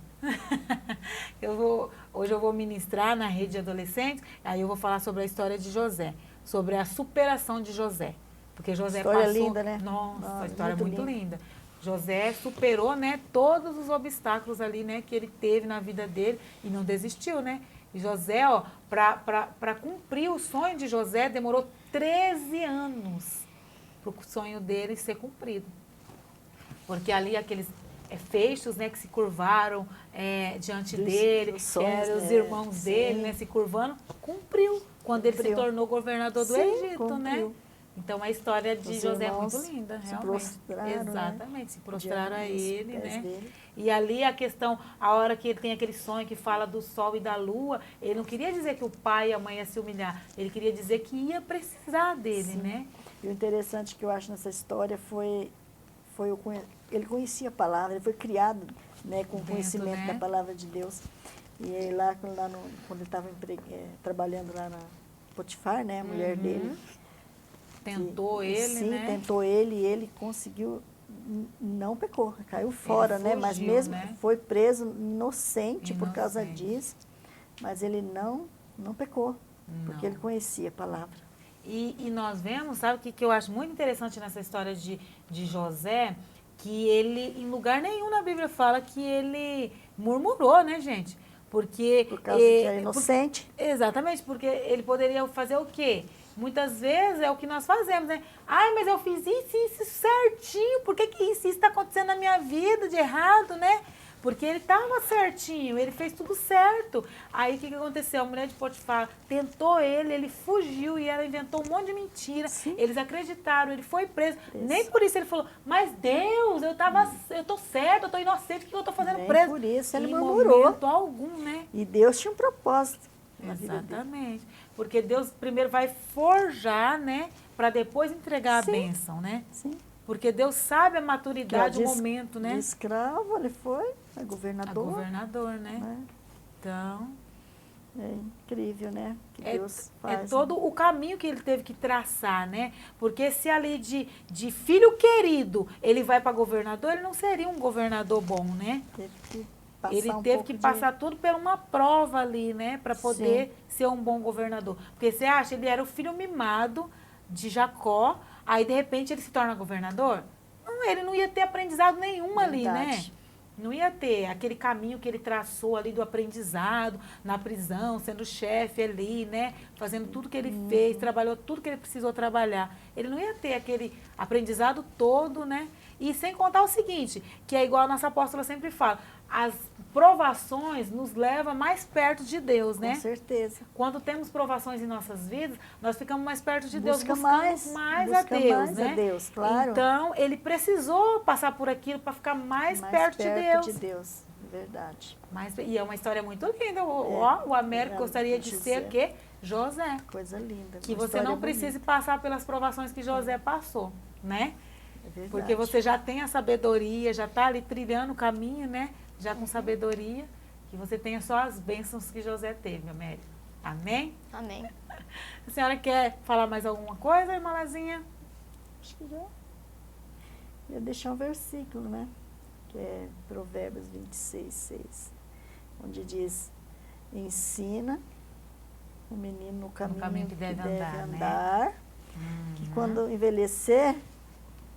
Hoje eu vou ministrar na rede de adolescentes, aí eu vou falar sobre a história de José, sobre a superação de José. Porque José História passou... linda, né? Nossa, a história é muito muito linda. José superou, né, todos os obstáculos ali, né, que ele teve na vida dele e não desistiu, né? E José, ó, para cumprir o sonho de José, demorou 13 anos para o sonho dele ser cumprido. Porque ali aqueles feixes, né, que se curvaram diante dele, dos sonhos, eram os né? irmãos dele, Sim. né, se curvando, cumpriu. Quando ele se Cumpriu. tornou governador do Sim, Egito, cumpriu. né? Então a história de Os José é irmãos muito linda, se realmente. prostraram, né? Exatamente, se prostraram a Diante dos ele, pés né? dele. E ali a questão, a hora que ele tem aquele sonho que fala do sol e da lua, ele não queria dizer que o pai e a mãe iam se humilhar, ele queria dizer que ia precisar dele, né? E o interessante que eu acho nessa história ele conhecia a palavra, ele foi criado, né, com Dentro, conhecimento né? da palavra de Deus. E aí quando ele estava trabalhando lá na Potifar, né, a mulher dele. Tentou ele, sim, né? tentou ele e ele conseguiu, não pecou, caiu fora, né? Mas fugiu, mesmo né? foi preso inocente por causa Inocente. disso, mas ele não pecou, porque Não. ele conhecia a palavra. E nós vemos, sabe o que eu acho muito interessante nessa história de José? Que ele, em lugar nenhum na Bíblia fala que ele murmurou, né, gente? Porque... Por causa que era inocente. Exatamente, porque ele poderia fazer o quê? Muitas vezes é o que nós fazemos, né? Ai, mas eu fiz isso certinho, por que isso está acontecendo na minha vida de errado, né? Porque ele estava certinho, ele fez tudo certo. Aí o que aconteceu? A mulher de Potifar tentou ele fugiu e ela inventou um monte de mentira. Sim. Eles acreditaram, ele foi preso. Nem por isso ele falou, mas Deus, eu tô certo, eu tô inocente, o que eu tô fazendo Nem preso? por isso ele Em murmurou. momento algum, né? E Deus tinha um propósito na vida dele. Exatamente. Porque Deus primeiro vai forjar, né? Para depois entregar Sim. a bênção, né? Sim. Porque Deus sabe a maturidade, Que, o ó, momento, De né? escravo ele foi a A governador. governador, né? Né? Então, É incrível, né? Que é Deus faz. todo o caminho que ele teve que traçar, né? Porque se ali de filho querido ele vai para governador, ele não seria um governador bom, né? Teve que passar Ele um teve pouco que de- passar tudo por uma prova ali, né? Para poder ser um bom governador. Porque você acha, ele era o filho mimado de Jacó, aí de repente ele se torna governador? Não, ele não ia ter aprendizado nenhum ali, né? Verdade. Não ia ter aquele caminho que ele traçou ali do aprendizado, na prisão, sendo chefe ali, né? Fazendo tudo que ele fez, trabalhou tudo que ele precisou trabalhar. Ele não ia ter aquele aprendizado todo, né? E sem contar o seguinte, que é igual a nossa apóstola sempre fala, as provações nos levam mais perto de Deus, né? Com certeza. Quando temos provações em nossas vidas, nós ficamos mais perto de Deus, Busca buscamos mais a busca Deus, mais né? a Deus, claro. Então, ele precisou passar por aquilo para ficar mais perto de Deus. Verdade. E é uma história muito linda. O Américo gostaria de José. ser o quê? José. Coisa linda. Que uma você história não precise bonita. passar pelas provações que José passou, né? É verdade. Porque você já tem a sabedoria, já está ali trilhando o caminho, né? Já com sabedoria, que você tenha só as bênçãos que José teve, Américo. Amém? Amém. A senhora quer falar mais alguma coisa, irmã Lazinha? Acho que já. Ia deixar um versículo, né? Que é Provérbios 26, 6. Onde diz, ensina o menino no caminho que deve andar, que quando envelhecer,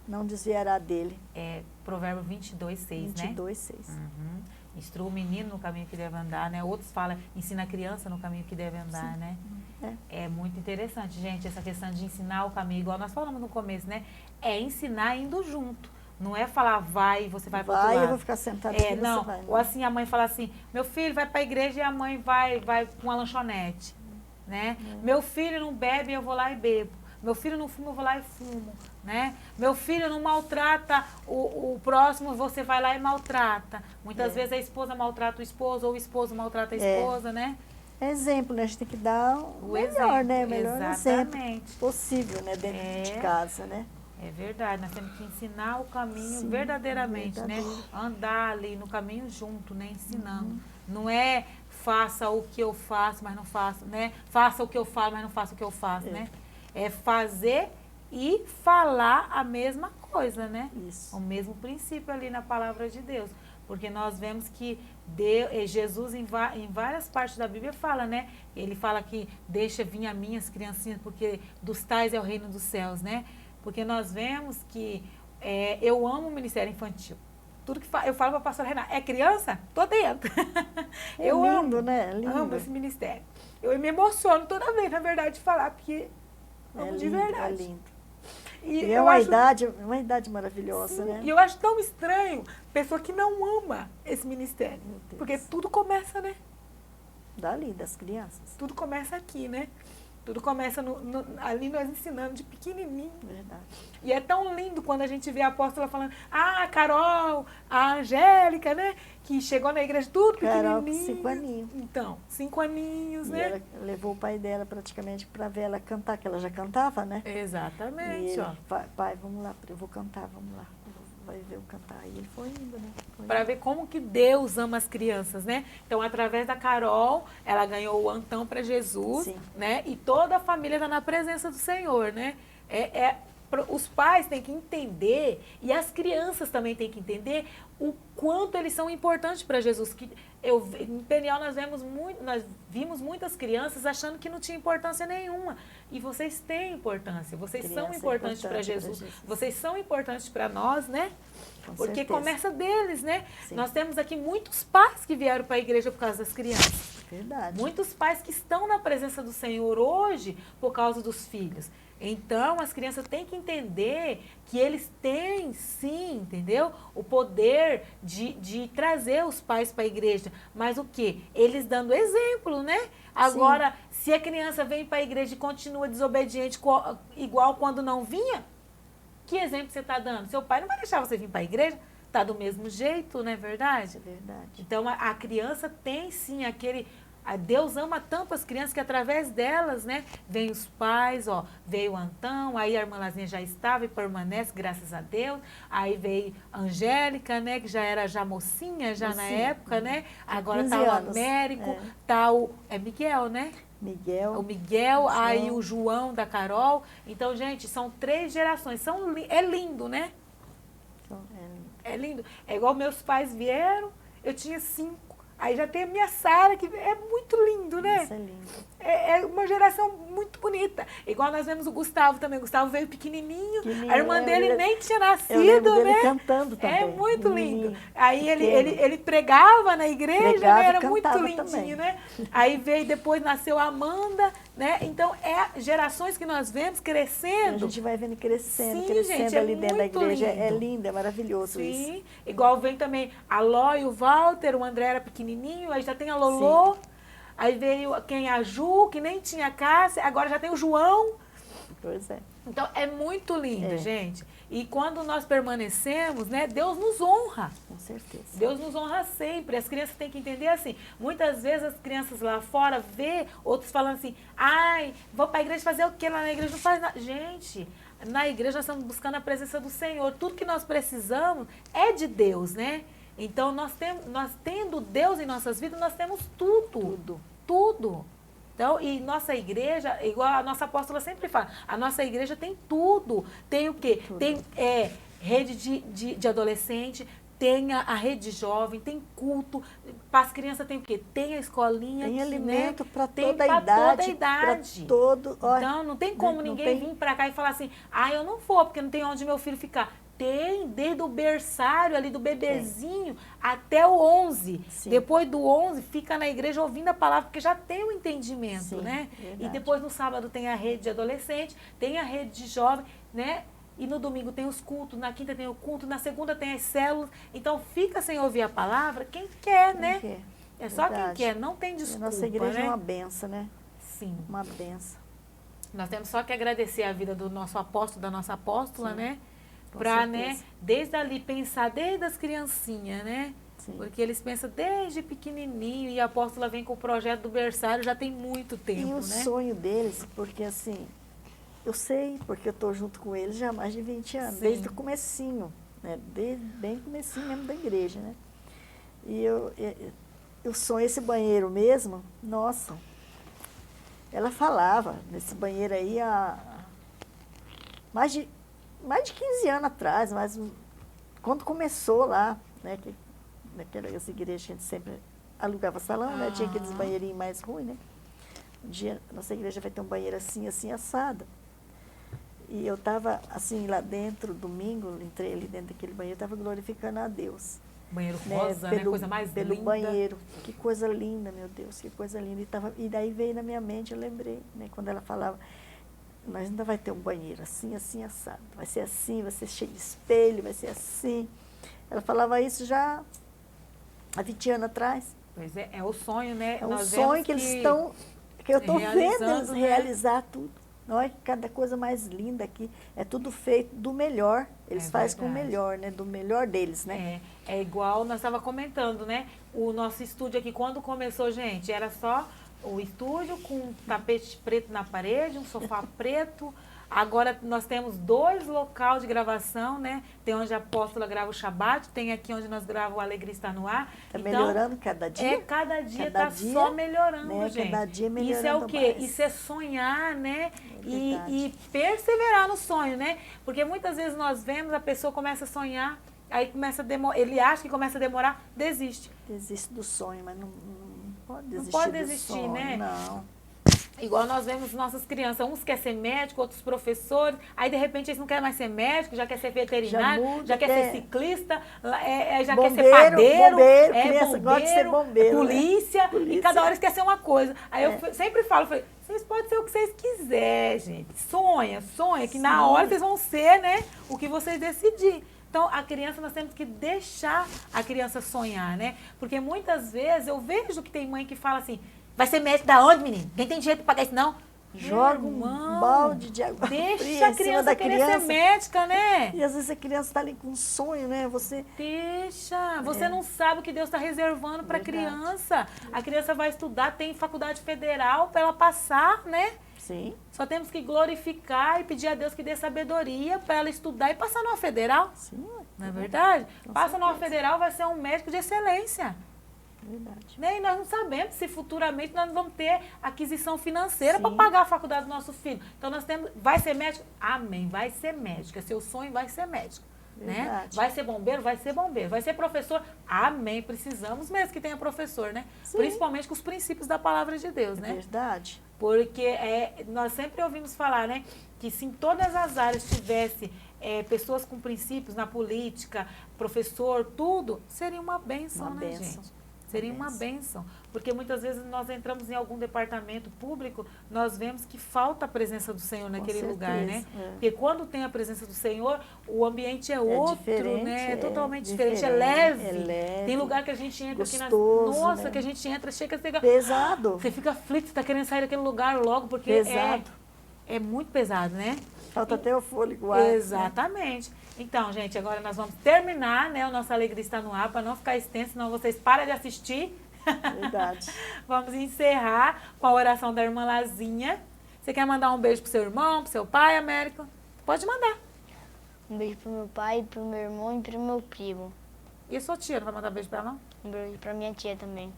não desviará dele. É Provérbio 22, 6, né? 22, 6. Uhum. Instrua o menino no caminho que deve andar, né? Outros falam, ensina a criança no caminho que deve andar, né? É muito interessante, gente, essa questão de ensinar o caminho, igual nós falamos no começo, né? É ensinar indo junto. Não é falar, vai, você vai para outro lado. Eu vou ficar sentada aqui, não. você vai. Ou assim, a mãe fala assim, meu filho vai para a igreja e a mãe vai com uma lanchonete, né? Meu filho não bebe, eu vou lá e bebo. Meu filho não fuma, eu vou lá e fumo, né? Meu filho não maltrata o próximo, você vai lá e maltrata. Muitas vezes a esposa maltrata o esposo, ou o esposo maltrata a esposa, né? É exemplo, né? A gente tem que dar o melhor, exemplo, né? O melhor exatamente. exemplo possível, né? Dentro de casa, né? É verdade, nós temos que ensinar o caminho Sim, verdadeiramente, né? verdadeiro. Andar ali no caminho junto, né? Ensinando. Não é faça o que eu faço, mas não faço, né? Faça o que eu falo, mas não faça o que eu faço, né? É fazer e falar a mesma coisa, né? Isso. O mesmo princípio ali na palavra de Deus. Porque nós vemos que Jesus, em várias partes da Bíblia, fala, né? Ele fala que deixa vir a mim as criancinhas, porque dos tais é o reino dos céus, né? Porque nós vemos que eu amo o ministério infantil. Tudo que eu falo para a pastora Renata, é criança? Tô dentro. É Eu lindo, amo, né? Lindo. amo esse ministério. Eu me emociono toda vez, na verdade, de falar, porque amo de verdade. É lindo. E E é uma idade maravilhosa, sim, né? E eu acho tão estranho pessoa que não ama esse ministério. Meu Deus. Porque tudo começa, né? Dali, das crianças. Tudo começa aqui, né? Tudo começa ali nós ensinando de pequenininho. Verdade. E é tão lindo quando a gente vê a apóstola falando, a Carol, a Angélica, né? Que chegou na igreja tudo Carol, pequenininho. 5 aninhos. Então, 5 aninhos, E né? ela levou o pai dela praticamente para ver ela cantar, que ela já cantava, né? E Exatamente, ele, ó. pai, vamos lá, eu vou cantar, vamos lá. Vai ver eu cantar. E ele foi indo, né? Para ver como que Deus ama as crianças, né? Então, através da Carol, ela ganhou o Antão para Jesus, Sim. né? E toda a família está na presença do Senhor, né? Os pais têm que entender, e as crianças também têm que entender o quanto eles são importantes para Jesus. Em Peniel nós vimos muitas crianças achando que não tinha importância nenhuma. E vocês têm importância, vocês são importantes para Jesus. Vocês são importantes para nós, né? Com Porque certeza. começa deles, né? Sim. Nós temos aqui muitos pais que vieram para a igreja por causa das crianças. Verdade. Muitos pais que estão na presença do Senhor hoje por causa dos filhos. Então, as crianças têm que entender que eles têm, sim, entendeu? O poder de trazer os pais para a igreja. Mas o quê? Eles dando exemplo, né? Agora, se a criança vem para a igreja e continua desobediente igual quando não vinha, que exemplo você está dando? Seu pai não vai deixar você vir para a igreja? Está do mesmo jeito, não é verdade? É verdade. Então, a criança tem, sim, Deus ama tanto as crianças que através delas, né, vem os pais, ó, veio o Antão, aí a irmã Lazinha já estava e permanece, graças a Deus. Aí veio a Angélica, né, que já era mocinha na época, né? Agora tá o Américo, tá é Miguel, né? Miguel. O Miguel, aí o João da Carol. Então, gente, são 3 gerações. É lindo, né? É lindo. É igual meus pais vieram, eu tinha 5. Aí já tem a minha Sara, que é muito lindo, né? Isso é lindo. É uma geração muito bonita. Igual nós vemos o Gustavo também. O Gustavo veio pequenininho. A irmã dele nem tinha nascido, eu lembro dele né? cantando também. É muito lindo. Aí ele pregava na igreja, né? Era muito lindinho, também. né? Aí depois nasceu a Amanda, né? Então, gerações que nós vemos crescendo. A gente vai vendo crescendo, Sim, crescendo gente, ali dentro da igreja. lindo. É lindo, é maravilhoso isso. Sim, igual vem também a Ló e o Walter, o André era pequenininho, aí já tem a Lolô. Sim. Aí veio a Ju, que nem tinha Cássia, agora já tem o João. Pois é. Então, é muito lindo, gente. E quando nós permanecemos, né, Deus nos honra. Com certeza. Deus nos honra sempre. As crianças têm que entender assim. Muitas vezes as crianças lá fora vê outros falando assim, ai, vou para a igreja fazer o quê? Lá na igreja não faz nada. Gente, na igreja nós estamos buscando a presença do Senhor. Tudo que nós precisamos é de Deus, né? Então, nós tendo Deus em nossas vidas, nós temos tudo. Tudo. Então, e nossa igreja, igual a nossa apóstola sempre fala, a nossa igreja tem tudo. Tem o quê? Tudo. Tem rede de adolescente, tem a rede jovem, tem culto. Para as crianças tem o quê? Tem a escolinha. Tem alimento, né? Para toda a idade. Então, não tem como ninguém vir para cá e falar assim, eu não vou, porque não tem onde meu filho ficar. Tem, desde o berçário ali do bebezinho até o 11. Sim. Depois do 11, fica na igreja ouvindo a palavra, porque já tem o entendimento, sim, né? Verdade. E depois no sábado tem a rede de adolescente, tem a rede de jovem, né? E no domingo tem os cultos, na quinta tem o culto, na segunda tem as células. Então fica sem ouvir a palavra quem quer, né? Quer. É só quem quer, não tem desculpa, a nossa igreja, né? É uma benção, né? Sim. Uma benção. Nós temos só que agradecer a vida do nosso apóstolo, da nossa apóstola, sim, né? Para, né, desde ali pensar, desde as criancinhas, né? Sim. Porque eles pensam desde pequenininho e a apóstola vem com o projeto do berçário já tem muito tempo, e o né? sonho deles, porque assim, eu sei, porque eu estou junto com eles já há mais de 20 anos, sim, desde o comecinho, né? Desde bem comecinho mesmo da igreja, né? E eu sonho esse banheiro mesmo, nossa, ela falava nesse banheiro aí há mais de 15 anos atrás, mas quando começou lá, né, naquelas igrejas a gente sempre alugava salão, né, tinha aqueles banheirinhos mais ruins, né? Um dia, nossa igreja vai ter um banheiro assim, assado. E eu estava, assim, lá dentro, domingo, entrei ali dentro daquele banheiro, estava glorificando a Deus. Banheiro rosa, né? Coisa mais linda. Pelo banheiro. Que coisa linda, meu Deus, que coisa linda. E daí veio na minha mente, eu lembrei, né, quando ela falava, nós ainda vai ter um banheiro assim, assado. Vai ser assim, vai ser cheio de espelho, vai ser assim. Ela falava isso já há 20 anos atrás. Pois é o sonho, né? É um sonho que eles estão porque eu estou vendo Realizando, eles né? realizar tudo. Olha, cada coisa mais linda aqui. É tudo feito do melhor. Eles É fazem com o verdade. melhor, né? Do melhor deles, né? É igual nós estava comentando, né? O nosso estúdio aqui, quando começou, gente, era só o estúdio com um tapete preto na parede, um sofá preto. Agora nós temos 2 locais de gravação, né? Tem onde a apóstola grava o Shabat, tem aqui onde nós gravamos o Alegria Está no Ar. Está Então, melhorando cada dia. cada dia Cada está dia, só melhorando, né? gente. Cada dia Isso é o melhorando quê? mais. Isso é sonhar, né? verdade. E perseverar no sonho, né? Porque muitas vezes nós vemos, a pessoa começa a sonhar, aí começa a demorar, ele acha que começa a demorar, desiste. Desiste do sonho, mas não pode desistir pode do desistir, sonho, né? Não. Igual nós vemos nossas crianças, uns querem ser médico, outros professores, aí de repente eles não querem mais ser médico, já quer ser veterinário, muda, já quer é. ser ciclista, já Bombeiro, quer ser padeiro, bombeiro, criança gosta de ser bombeiro, né? polícia, e Polícia. cada hora eles querem ser uma coisa. Aí eu sempre falo, vocês podem ser o que vocês quiserem, gente. Sonha, que na hora vocês vão ser, né, o que vocês decidirem. Então, a criança, nós temos que deixar a criança sonhar, né? Porque muitas vezes eu vejo que tem mãe que fala assim, vai ser médico da onde, menino? Quem tem dinheiro para pagar isso, não? Joga Meu um irmão, balde de água deixa fria a em cima criança da querer criança. ser médica, né? E às vezes a criança está ali com um sonho, né? Você Deixa. Você não sabe o que Deus está reservando para a Verdade. criança. A criança vai estudar, tem faculdade federal para ela passar, né? Sim, Só temos que glorificar e pedir a Deus que dê sabedoria para ela estudar e passar numa federal. sim, Não é verdade? Com Passa numa certeza. federal, vai ser um médico de excelência. verdade. Né? E nós não sabemos se futuramente nós vamos ter aquisição financeira Sim. para pagar a faculdade do nosso filho. Então nós temos, vai ser médico? Amém, vai ser médico. É seu sonho, vai ser médico. Né? Verdade. Vai ser bombeiro? Vai ser bombeiro. Vai ser professor? Amém. Precisamos mesmo que tenha professor, né? Sim. Principalmente com os princípios da palavra de Deus, né? Verdade. Porque nós sempre ouvimos falar, né? Que se em todas as áreas tivesse pessoas com princípios na política, professor, tudo, seria uma bênção, Uma né, bênção. gente? Seria uma bênção. Porque muitas vezes nós entramos em algum departamento público, nós vemos que falta a presença do Senhor naquele certeza, lugar, né? é. Porque quando tem a presença do Senhor, o ambiente é outro, diferente, né? É é totalmente diferente, é diferente, leve. é leve, Tem lugar que a gente entra aqui gostoso, nossa, né? que a gente entra, chega, Pesado. você fica aflito, você tá querendo sair daquele lugar logo, porque Pesado. é muito pesado, né? Falta até o fôlego. Ar, né? Exatamente. Então, gente, agora nós vamos terminar, né? O Nossa Alegria Está no Ar, para não ficar extenso, senão vocês param de assistir. Verdade. Vamos encerrar com a oração da irmã Lazinha. Você quer mandar um beijo pro seu irmão, pro seu pai, Américo? Pode mandar. Um beijo pro meu pai, pro meu irmão e pro meu primo. E a sua tia, não vai mandar beijo pra ela, não? Um beijo pra minha tia também.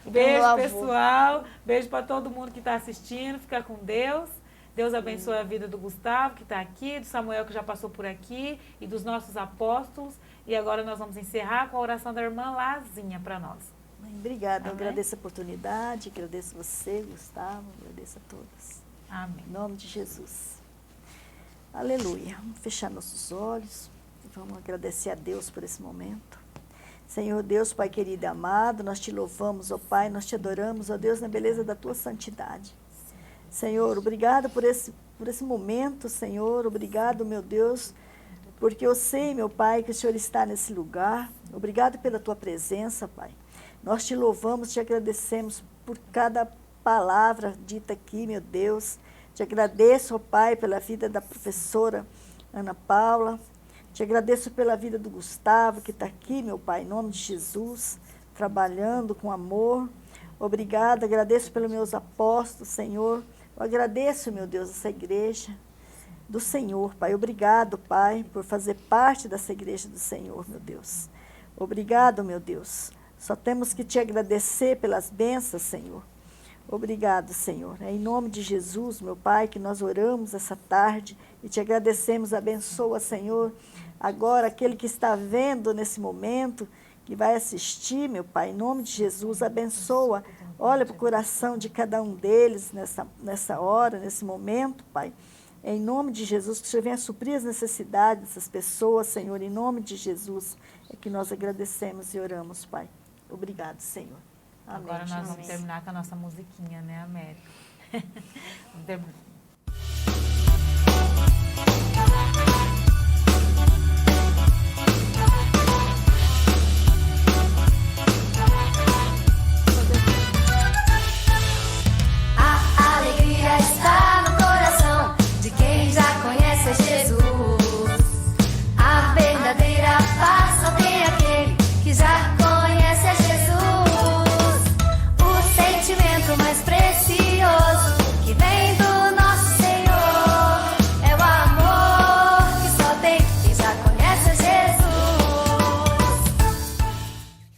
Beijo, meu avô. pessoal. Beijo para todo mundo que está assistindo. Fica com Deus. Deus abençoe a vida do Gustavo, que está aqui, do Samuel, que já passou por aqui, e dos nossos apóstolos. E agora nós vamos encerrar com a oração da irmã Lazinha para nós. Mãe, obrigada. Eu Amém. agradeço a oportunidade, agradeço você, Gustavo, agradeço a todos. Amém. Em nome de Jesus. Aleluia. Vamos fechar nossos olhos e vamos agradecer a Deus por esse momento. Senhor Deus, Pai querido e amado, nós te louvamos, ó Pai, nós te adoramos, ó Deus, na beleza da tua santidade. Senhor, obrigado por esse momento, Senhor, obrigado, meu Deus, porque eu sei, meu Pai, que o Senhor está nesse lugar. Obrigado pela tua presença, Pai. Nós te louvamos, te agradecemos por cada palavra dita aqui, meu Deus. Te agradeço, ó Pai, pela vida da professora Ana Paula. Te agradeço pela vida do Gustavo, que está aqui, meu Pai, em nome de Jesus, trabalhando com amor. Obrigada, agradeço pelos meus apóstolos, Senhor. Eu agradeço, meu Deus, essa igreja do Senhor, Pai. Obrigado, Pai, por fazer parte dessa igreja do Senhor, meu Deus. Obrigado, meu Deus. Só temos que te agradecer pelas bênçãos, Senhor. Obrigado, Senhor. É em nome de Jesus, meu Pai, que nós oramos essa tarde e te agradecemos. Abençoa, Senhor, agora aquele que está vendo nesse momento, que vai assistir, meu Pai, em nome de Jesus, abençoa. Olha para o coração de cada um deles nessa hora, nesse momento, Pai. Em nome de Jesus, que o Senhor venha suprir as necessidades dessas pessoas, Senhor. Em nome de Jesus, é que nós agradecemos e oramos, Pai. Obrigado, Senhor. Amém. Agora nós vamos Amém. terminar com a nossa musiquinha, né, América? Vamos